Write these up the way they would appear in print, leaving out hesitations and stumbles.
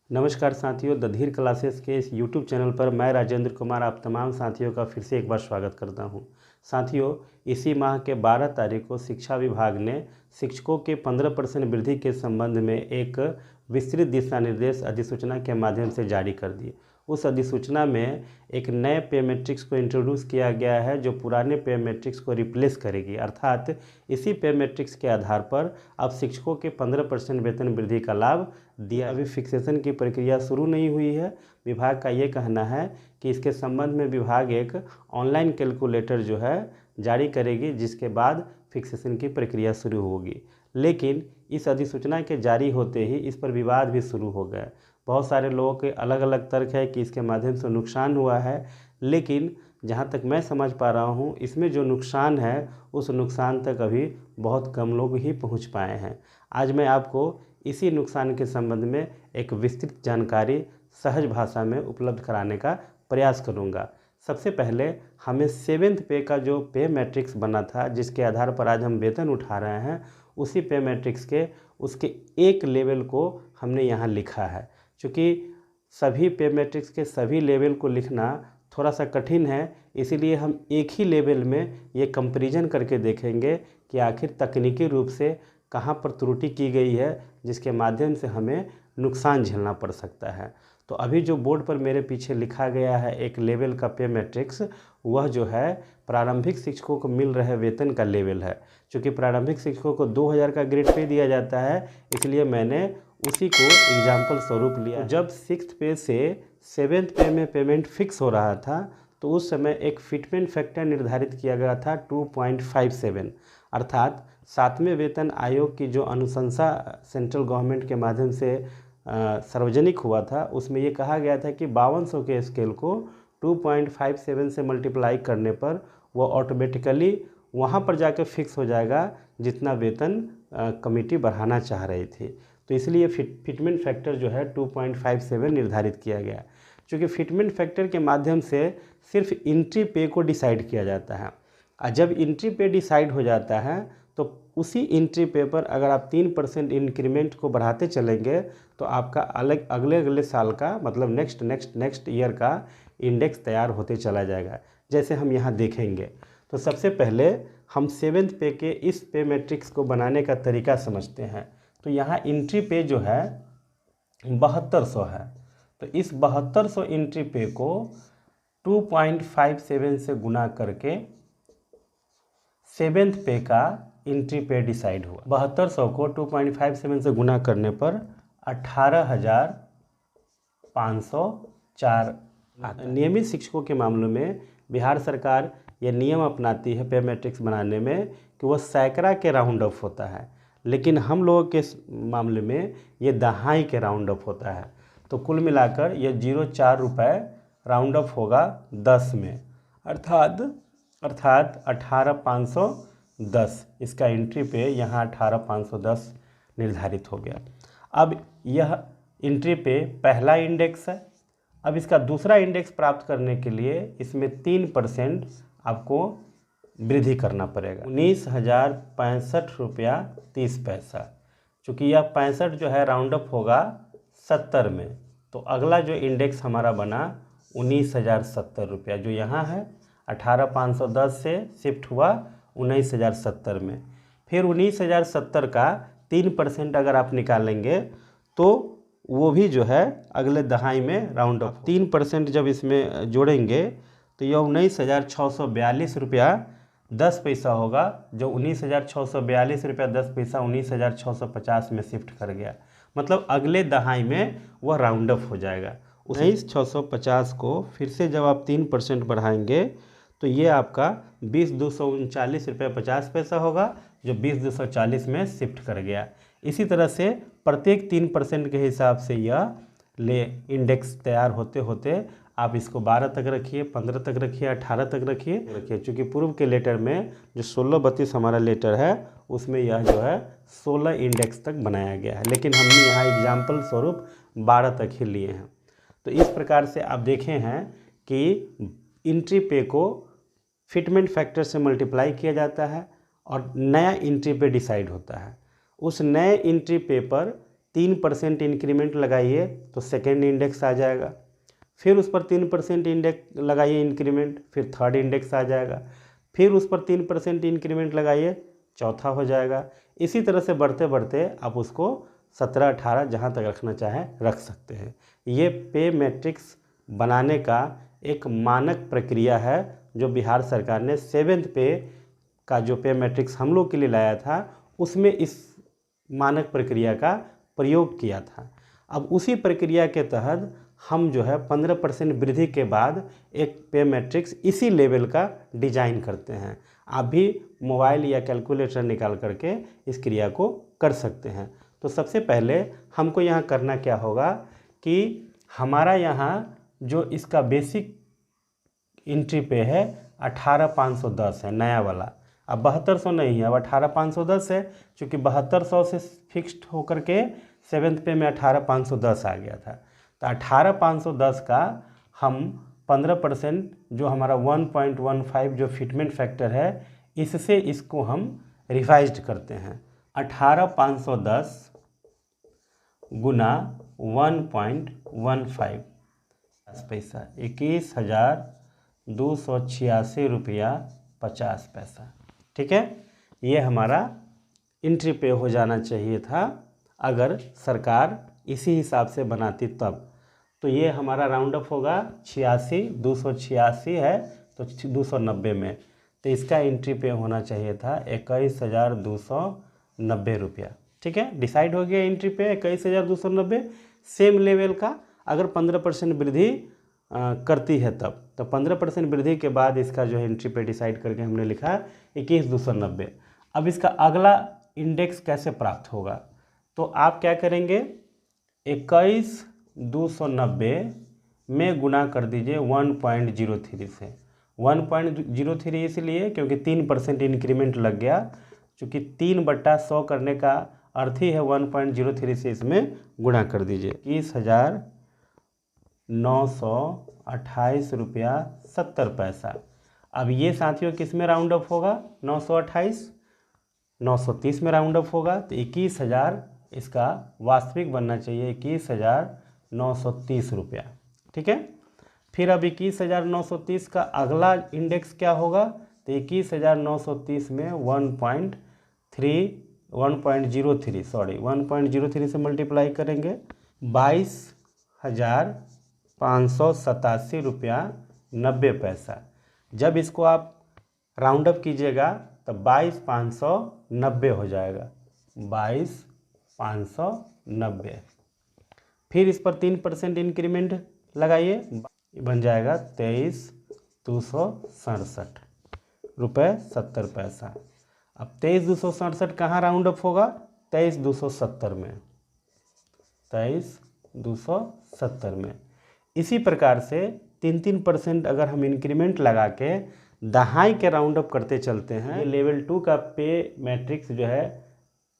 नमस्कार साथियों, द धीर क्लासेस के इस यूट्यूब चैनल पर मैं राजेंद्र कुमार आप तमाम साथियों का फिर से एक बार स्वागत करता हूं। साथियों, इसी माह के 12 तारीख को शिक्षा विभाग ने शिक्षकों के 15% वृद्धि के संबंध में एक विस्तृत दिशा निर्देश अधिसूचना के माध्यम से जारी कर दिए। उस अधिसूचना में एक नए पे मैट्रिक्स को इंट्रोड्यूस किया गया है जो पुराने पे मैट्रिक्स को रिप्लेस करेगी। अर्थात इसी पे मैट्रिक्स के आधार पर अब शिक्षकों के 15% वेतन वृद्धि का लाभ दिया। अभी फिक्सेशन की प्रक्रिया शुरू नहीं हुई है। विभाग का ये कहना है कि इसके संबंध में विभाग एक ऑनलाइन कैलकुलेटर जो है जारी करेगी, जिसके बाद फिक्सेशन की प्रक्रिया शुरू होगी। लेकिन इस अधिसूचना के जारी होते ही इस पर विवाद भी शुरू हो गया। बहुत सारे लोगों के अलग अलग तर्क है कि इसके माध्यम से नुकसान हुआ है, लेकिन जहाँ तक मैं समझ पा रहा हूँ इसमें जो नुकसान है उस नुकसान तक अभी बहुत कम लोग ही पहुँच पाए हैं। आज मैं आपको इसी नुकसान के संबंध में एक विस्तृत जानकारी सहज भाषा में उपलब्ध कराने का प्रयास करूंगा। सबसे पहले हमें 7th पे का जो पे मैट्रिक्स बना था, जिसके आधार पर आज हम वेतन उठा रहे हैं, उसी पे मैट्रिक्स के उसके एक लेवल को हमने यहाँ लिखा है। चूँकि सभी पे मैट्रिक्स के सभी लेवल को लिखना थोड़ा सा कठिन है, इसीलिए हम एक ही लेवल में ये कंपैरिजन करके देखेंगे कि आखिर तकनीकी रूप से कहाँ पर त्रुटि की गई है, जिसके माध्यम से हमें नुकसान झेलना पड़ सकता है। तो अभी जो बोर्ड पर मेरे पीछे लिखा गया है एक लेवल का पे मैट्रिक्स, वह जो है प्रारंभिक शिक्षकों को मिल रहे वेतन का लेवल है। क्योंकि प्रारंभिक शिक्षकों को 2000 का ग्रेड पे दिया जाता है, इसलिए मैंने उसी को एग्जाम्पल स्वरूप लिया। जब 6th पे से 7th पे में पेमेंट फिक्स हो रहा था तो उस समय एक फिटमेंट फैक्टर निर्धारित किया गया था 2.57। अर्थात 7वें वेतन आयोग की जो अनुशंसा सेंट्रल गवर्नमेंट के माध्यम से सार्वजनिक हुआ था, उसमें ये कहा गया था कि 5200 के स्केल को 2.57 से मल्टीप्लाई करने पर वो ऑटोमेटिकली वहाँ पर जाकर फिक्स हो जाएगा जितना वेतन कमेटी बढ़ाना चाह रही थी। तो इसलिए फिटमेंट फैक्टर जो है 2.57 निर्धारित किया गया। क्योंकि फिटमेंट फैक्टर के माध्यम से सिर्फ एंट्री पे को डिसाइड किया जाता है, और जब एंट्री पे डिसाइड हो जाता है तो उसी एंट्री पे पर अगर आप 3% इंक्रीमेंट को बढ़ाते चलेंगे तो आपका अलग अगले साल का मतलब नेक्स्ट ईयर का इंडेक्स तैयार होते चला जाएगा, जैसे हम यहाँ देखेंगे। तो सबसे पहले हम 7th पे के इस पे मैट्रिक्स को बनाने का तरीका समझते हैं। तो यहाँ एंट्री पे जो है 7200 है, तो इस 7200 एंट्री पे को 2.57 से गुना करके 7th पे का एंट्री पे डिसाइड हुआ। 7200 को 2.57 से गुना करने पर 18,504 आता है। नियमित शिक्षकों के मामलों में बिहार सरकार यह नियम अपनाती है पे मैट्रिक्स बनाने में कि वह सैकड़ा के राउंड ऑफ होता है, लेकिन हम लोगों के मामले में ये दहाई के राउंड ऑफ होता है। तो कुल मिलाकर ये 0.4 रुपये राउंड ऑफ होगा 10 में, अर्थात 18,510 इसका एंट्री पे यहाँ 18,510 निर्धारित हो गया। अब यह एंट्री पे पहला इंडेक्स है। अब इसका दूसरा इंडेक्स प्राप्त करने के लिए इसमें 3% आपको वृद्धि करना पड़ेगा, 19,065 रुपया 30 पैसा। चूँकि यह 65 जो है राउंड अप होगा 70 में, तो अगला जो इंडेक्स हमारा बना 19,070 रुपया, जो यहाँ है 18,510 से शिफ्ट हुआ 19,070 में। फिर 19,070 का 3% अगर आप निकालेंगे तो वो भी जो है अगले दहाई में राउंड अप। 3% जब इसमें जोड़ेंगे तो यह 19,642 रुपया 10 पैसा होगा, जो 19,642 रुपया 10 पैसा 19,650 में शिफ्ट कर गया। मतलब अगले दहाई में वह राउंड अप हो जाएगा। 19,650 को फिर से जब आप 3% बढ़ाएंगे तो ये आपका 20,239 रुपया 50 पैसा होगा, जो 20,240 में शिफ्ट कर गया। इसी तरह से प्रत्येक 3% के हिसाब से यह इंडेक्स तैयार होते होते आप इसको 12 तक रखिए, 15 तक रखिए, 18 तक रखिए। चूँकि पूर्व के लेटर में जो 1632 हमारा लेटर है उसमें यह जो है 16 इंडेक्स तक बनाया गया है, लेकिन हमने यहाँ एग्जाम्पल स्वरूप 12 तक ही लिए हैं। तो इस प्रकार से आप देखे हैं कि एंट्री पे को फिटमेंट फैक्टर से मल्टीप्लाई किया जाता है और नया एंट्री पे डिसाइड होता है। उस नए एंट्री पे पर 3% इंक्रीमेंट लगाइए तो सेकेंड इंडेक्स आ जाएगा, फिर उस पर 3% इंडेक्स लगाइए इंक्रीमेंट, फिर थर्ड इंडेक्स आ जाएगा, फिर उस पर 3% इंक्रीमेंट लगाइए, चौथा हो जाएगा। इसी तरह से बढ़ते बढ़ते आप उसको 17-18 जहाँ तक रखना चाहें रख सकते हैं। ये पे मैट्रिक्स बनाने का एक मानक प्रक्रिया है जो बिहार सरकार ने 7th पे का जो पे मैट्रिक्स हम लोग के लिए लाया था उसमें इस मानक प्रक्रिया का प्रयोग किया था। अब उसी प्रक्रिया के तहत हम जो है 15% वृद्धि के बाद एक पे मैट्रिक्स इसी लेवल का डिजाइन करते हैं। आप भी मोबाइल या कैलकुलेटर निकाल करके इस क्रिया को कर सकते हैं। तो सबसे पहले हमको यहाँ करना क्या होगा कि हमारा यहाँ जो इसका बेसिक एंट्री पे है 18,510 है, नया वाला। अब 7200 नहीं है, अब 18,510 है, क्योंकि 7200 से फिक्स्ड होकर के 7th पे में 18,510 आ गया था। तो 18,510 का हम 15% जो हमारा 1.15 जो फिटमेंट फैक्टर है, इससे इसको हम रिवाइज्ड करते हैं। 18,510 गुना 1.15 पैसा 21,286 रुपया 50 पैसा। ठीक है, ये हमारा एंट्री पे हो जाना चाहिए था अगर सरकार इसी हिसाब से बनाती तब। तो ये हमारा राउंड अप होगा 286 है तो 290 में, तो इसका एंट्री पे होना चाहिए था 21,290 रुपया। ठीक है, डिसाइड हो गया एंट्री पे 21,290। सेम लेवल का अगर 15% वृद्धि करती है तब, तो 15% वृद्धि के बाद इसका जो है एंट्री पे डिसाइड करके हमने लिखा 21,290। अब इसका अगला इंडेक्स कैसे प्राप्त होगा, तो आप क्या करेंगे 21,290 में गुना कर दीजिए 1.03 से। 1.03 इसलिए क्योंकि 3% इंक्रीमेंट लग गया, चूँकि 3/100 करने का अर्थ ही है 1.03 से इसमें गुणा कर दीजिए। 21,928 रुपया 70 पैसा। अब ये साथियों किस में राउंड अप होगा, 928 930 में राउंड अप होगा, तो 21,000 इसका वास्तविक बनना चाहिए 21,930 रुपया। ठीक है, फिर अब 21,930 का अगला इंडेक्स क्या होगा, तो 21,930 में 1.03 से मल्टीप्लाई करेंगे 22,587 रुपया 90 पैसा। जब इसको आप राउंड अप कीजिएगा तो 22,590 हो जाएगा, 22,590। फिर इस पर 3% इंक्रीमेंट लगाइए, बन जाएगा 23,267 रुपये 70 पैसा। अब 23,267 कहाँ राउंड अप होगा, 23,270 में, 23,270 में। इसी प्रकार से 3% अगर हम इंक्रीमेंट लगा के दहाई के राउंड अप करते चलते हैं, ये लेवल 2 का पे मैट्रिक्स जो है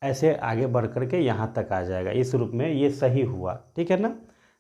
ऐसे आगे बढ़ करके यहाँ तक आ जाएगा। इस रूप में ये सही हुआ। ठीक है ना,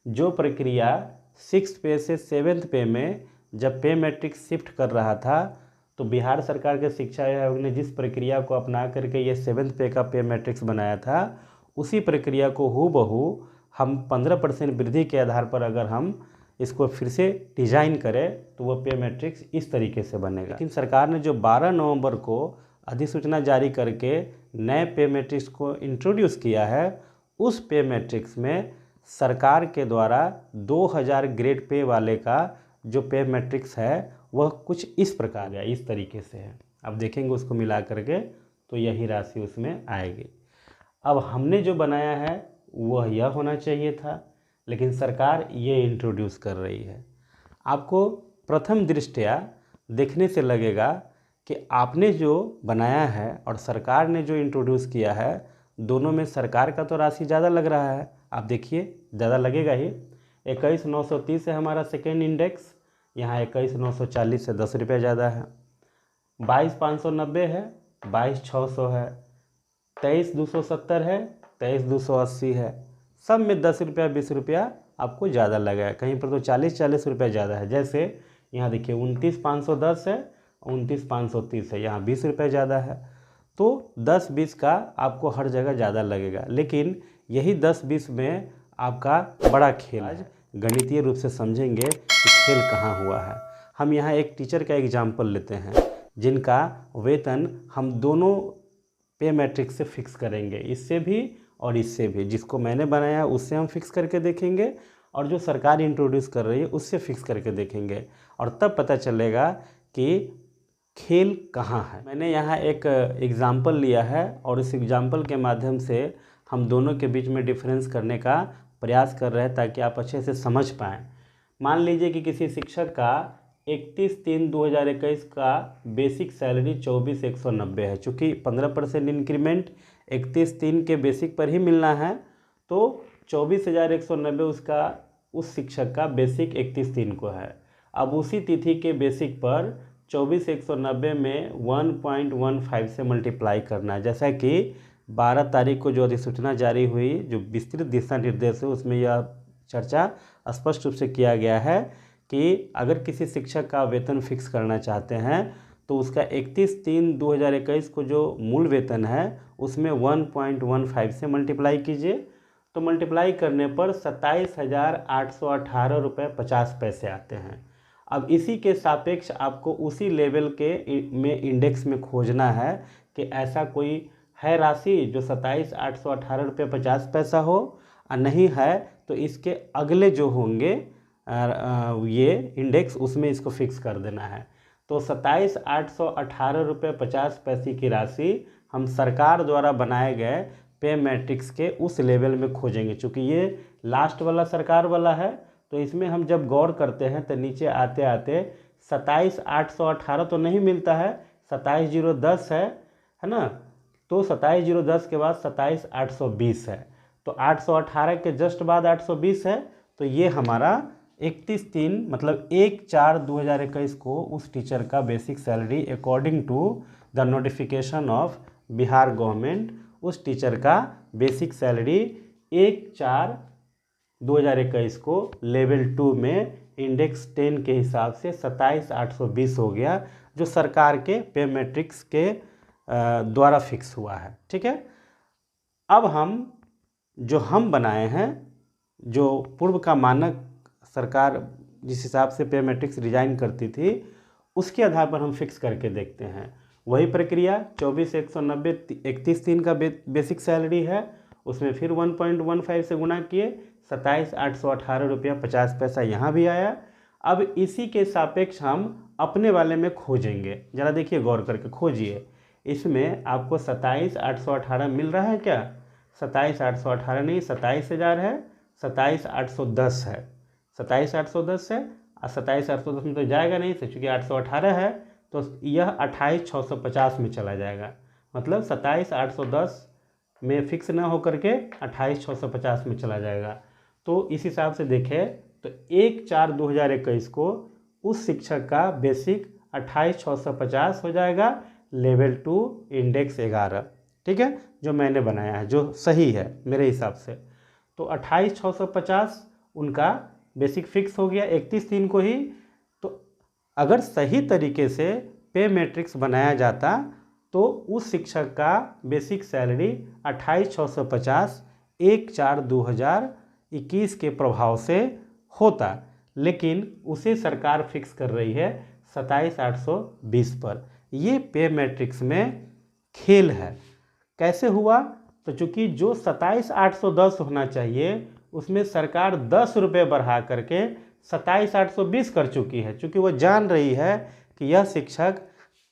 जो प्रक्रिया 6th पे से 7th पे में जब पे मैट्रिक्स शिफ्ट कर रहा था, तो बिहार सरकार के शिक्षा आयोग ने जिस प्रक्रिया को अपना करके ये 7th पे का पे मैट्रिक्स बनाया था, उसी प्रक्रिया को हूबहू हम 15% वृद्धि के आधार पर अगर हम इसको फिर से डिजाइन करें तो वो पे मैट्रिक्स इस तरीके से बनेगा। लेकिन सरकार ने जो 12 नवंबर को अधिसूचना जारी करके नए पे मैट्रिक्स को इंट्रोड्यूस किया है, उस पे मैट्रिक्स में सरकार के द्वारा 2000 ग्रेड पे वाले का जो पे मैट्रिक्स है वह कुछ इस प्रकार है, इस तरीके से है। अब देखेंगे उसको मिला करके तो यही राशि उसमें आएगी। अब हमने जो बनाया है वह यह होना चाहिए था, लेकिन सरकार ये इंट्रोड्यूस कर रही है। आपको प्रथम दृष्टया देखने से लगेगा कि आपने जो बनाया है और सरकार ने जो इंट्रोड्यूस किया है, दोनों में सरकार का तो राशि ज़्यादा लग रहा है। आप देखिए ज़्यादा लगेगा ही। 21,930 है हमारा सेकेंड इंडेक्स, यहाँ 21,940 से 10 रुपये ज़्यादा है। 22,590 है, 22,600 है। 23,270 है, 23,280 है। सब में 10 रुपया 20 रुपया आपको ज़्यादा लगा, कहीं पर तो 40 रुपया ज़्यादा है। जैसे यहाँ देखिए 29,510 है, 29,530 है, यहाँ 20 रुपये ज़्यादा है। तो 10-20 का आपको हर जगह ज़्यादा लगेगा, लेकिन यही 10-20 में आपका बड़ा खेल है। गणितीय रूप से समझेंगे कि खेल कहाँ हुआ है। हम यहाँ एक टीचर का एग्जाम्पल लेते हैं जिनका वेतन हम दोनों पे मैट्रिक्स से फिक्स करेंगे, इससे भी और इससे भी। जिसको मैंने बनाया उससे हम फिक्स करके देखेंगे और जो सरकार इंट्रोड्यूस कर रही है उससे फिक्स करके देखेंगे, और तब पता चलेगा कि खेल कहाँ है। मैंने यहाँ एक एग्ज़ाम्पल लिया है और इस एग्ज़ाम्पल के माध्यम से हम दोनों के बीच में डिफरेंस करने का प्रयास कर रहे हैं ताकि आप अच्छे से समझ पाएँ। मान लीजिए कि किसी शिक्षक का 31/3/2021 का बेसिक सैलरी 24,190 है। चूँकि 15% इंक्रीमेंट 31/3 के बेसिक पर ही मिलना है, तो 24,190 उसका उस शिक्षक का बेसिक 31/3 को है। अब उसी तिथि के बेसिक पर 24,190 में 1.15 से मल्टीप्लाई करना है। जैसा कि 12 तारीख को जो अधिसूचना जारी हुई, जो विस्तृत दिशा निर्देश है, उसमें यह चर्चा स्पष्ट रूप से किया गया है कि अगर किसी शिक्षक का वेतन फिक्स करना चाहते हैं तो उसका 31/3/2021 को जो मूल वेतन है उसमें 1.15 से मल्टीप्लाई कीजिए। तो मल्टीप्लाई करने पर 27,818 रुपये 50 पैसे आते हैं। अब इसी के सापेक्ष आपको उसी लेवल के में इंडेक्स में खोजना है कि ऐसा कोई है राशि जो 27,818 रुपये 50 पैसा हो, और नहीं है तो इसके अगले जो होंगे ये इंडेक्स, उसमें इसको फिक्स कर देना है। तो 27,818 रुपये 50 पैसे की राशि हम सरकार द्वारा बनाए गए पे मैट्रिक्स के उस लेवल में खोजेंगे। चूँकि ये लास्ट वाला सरकार वाला है तो इसमें हम जब गौर करते हैं तो नीचे आते आते 27,818 तो नहीं मिलता है, 27,010 है ना। तो 27,010 के बाद 27,820 है, तो 818 के जस्ट बाद 820 है। तो ये हमारा 31/3 मतलब 1/4/2021 को उस टीचर का basic salary according to the notification of Bihar government, उस टीचर का बेसिक सैलरी 1/4/2021 को लेवल 2 में इंडेक्स 10 के हिसाब से 27,820 हो गया, जो सरकार के पे मैट्रिक्स के द्वारा फिक्स हुआ है। ठीक है। अब हम बनाए हैं, जो पूर्व का मानक सरकार जिस हिसाब से पे मैट्रिक्स डिजाइन करती थी उसके आधार पर हम फिक्स करके देखते हैं। वही प्रक्रिया 24,190 31/3 का बेसिक सैलरी है, उसमें फिर 1.15 से गुना किए, 27,818 रुपया 50 पैसा यहाँ भी आया। अब इसी के सापेक्ष हम अपने वाले में खोजेंगे। ज़रा देखिए, गौर करके खोजिए। इसमें आपको 27,818 मिल रहा है क्या? 27,818 नहीं, 27,000 है, 27,810 है, 27,810 है। और 27,810 में तो जाएगा नहीं, चूँकि 818 है तो यह 28,650 में चला जाएगा। मतलब 27,810 में फिक्स ना होकर के 28,650 में चला जाएगा। तो इस हिसाब से देखें तो 1/4/2021 को उस शिक्षक का बेसिक 28,650 हो जाएगा, लेवल 2 इंडेक्स 11। ठीक है, जो मैंने बनाया है, जो सही है मेरे हिसाब से। तो 28,650 उनका बेसिक फिक्स हो गया 31/3 को ही। तो अगर सही तरीके से पे मैट्रिक्स बनाया जाता तो उस शिक्षक का बेसिक सैलरी 28,650 1/4/2021 के प्रभाव से होता, लेकिन उसे सरकार फिक्स कर रही है 27,820 पर। ये पे मैट्रिक्स में खेल है। कैसे हुआ? तो चूँकि जो 27,810 होना चाहिए उसमें सरकार 10 रुपये बढ़ा करके 27,820 कर चुकी है। चूँकि वह जान रही है कि यह शिक्षक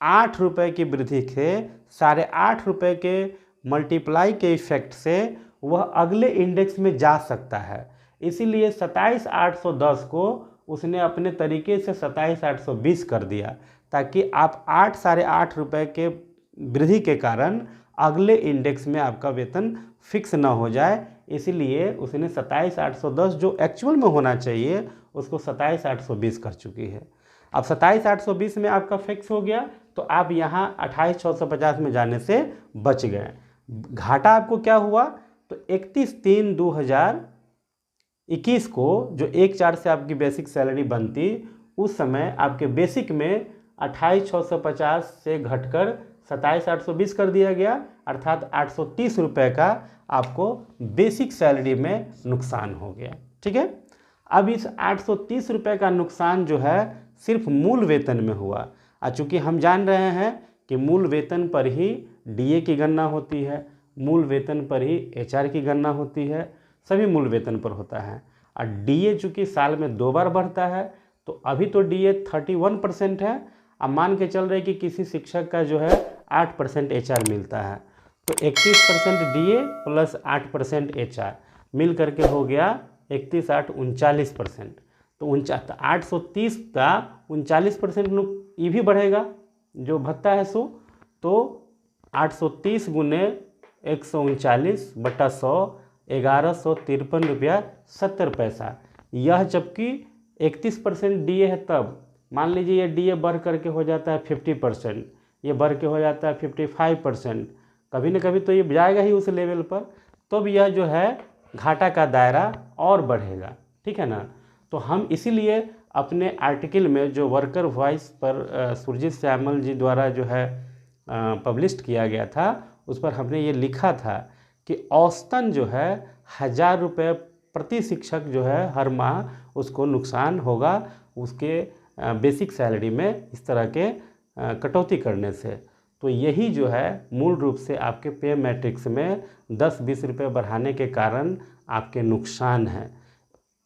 8 रुपये की वृद्धि से 8.5 रुपये के मल्टीप्लाई के इफेक्ट से वह अगले इंडेक्स में जा सकता है। इसीलिए 27,810 को उसने अपने तरीके से 27,820 कर दिया, ताकि आप 8.5 रुपये के वृद्धि के कारण अगले इंडेक्स में आपका वेतन फिक्स ना हो जाए। इसीलिए उसने 27,810 जो एक्चुअल में होना चाहिए उसको 27,820 कर चुकी है। अब 27,820 में आपका फिक्स हो गया तो आप यहाँ 28,650 में जाने से बच गए। घाटा आपको क्या हुआ? तो 31/3/2021 को जो 1/4 से आपकी बेसिक सैलरी बनती, उस समय आपके बेसिक में 28,650 से घटकर 27,820 कर दिया गया, अर्थात 830 रुपये का आपको बेसिक सैलरी में नुकसान हो गया। ठीक है, अब इस 830 रुपये का नुकसान जो है सिर्फ मूल वेतन में हुआ। चूँकि हम जान रहे हैं कि मूल वेतन पर ही डीए की गणना होती है, मूल वेतन पर ही एचआर की गणना होती है, सभी मूल वेतन पर होता है। और डीए चूँकि साल में 2 बार बढ़ता है, तो अभी तो डीए 31% है। अब मान के चल रहे कि किसी शिक्षक का जो है 8% एचआर मिलता है, तो 31% डीए प्लस 8% एचआर मिल करके हो गया 31, 8, 39%। तो 830 का 39% ये भी बढ़ेगा जो भत्ता है सो, तो 830 गुने 139 बटा 100 1153 रुपया 70 पैसा। यह जबकि 31% डीए है। तब मान लीजिए ये डीए बढ़ करके हो जाता है 50%, ये बढ़ के हो जाता है 55%, कभी न कभी तो ये जाएगा ही उस लेवल पर, तब यह जो है घाटा का दायरा और बढ़ेगा। ठीक है ना। तो हम इसीलिए अपने आर्टिकल में जो वर्कर वॉइस पर सुरजीत श्यामल जी द्वारा जो है पब्लिश किया गया था, उस पर हमने ये लिखा था कि औसतन जो है 1000 रुपये प्रति शिक्षक जो है हर माह उसको नुकसान होगा उसके बेसिक सैलरी में इस तरह के कटौती करने से। तो यही जो है मूल रूप से आपके पे मैट्रिक्स में 10-20 रुपये बढ़ाने के कारण आपके नुकसान है।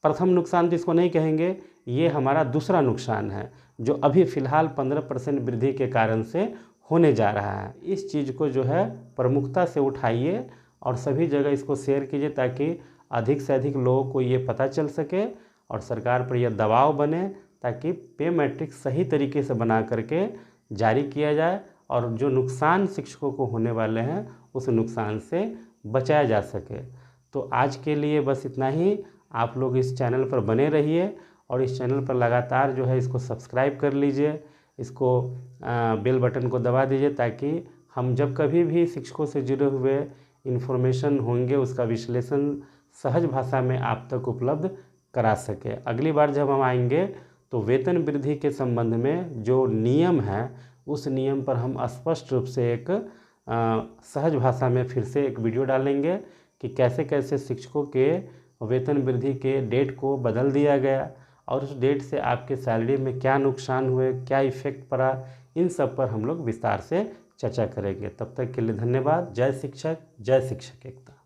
प्रथम नुकसान तो इसको नहीं कहेंगे, ये हमारा दूसरा नुकसान है जो अभी फ़िलहाल 15% वृद्धि के कारण से होने जा रहा है। इस चीज़ को जो है प्रमुखता से उठाइए और सभी जगह इसको शेयर कीजिए ताकि अधिक से अधिक लोगों को ये पता चल सके और सरकार पर यह दबाव बने ताकि पे मैट्रिक्स सही तरीके से बना करके जारी किया जाए और जो नुकसान शिक्षकों को होने वाले हैं उस नुकसान से बचाया जा सके। तो आज के लिए बस इतना ही। आप लोग इस चैनल पर बने रहिए और इस चैनल पर लगातार जो है इसको सब्सक्राइब कर लीजिए, इसको बेल बटन को दबा दीजिए ताकि हम जब कभी भी शिक्षकों से जुड़े हुए इन्फॉर्मेशन होंगे उसका विश्लेषण सहज भाषा में आप तक उपलब्ध करा सके। अगली बार जब हम आएंगे तो वेतन वृद्धि के संबंध में जो नियम है उस नियम पर हम स्पष्ट रूप से एक सहज भाषा में फिर से एक वीडियो डालेंगे कि कैसे कैसे शिक्षकों के वेतन वृद्धि के डेट को बदल दिया गया और उस डेट से आपके सैलरी में क्या नुकसान हुए, क्या इफ़ेक्ट पड़ा, इन सब पर हम लोग विस्तार से चर्चा करेंगे। तब तक के लिए धन्यवाद। जय शिक्षक, जय शिक्षक एकता।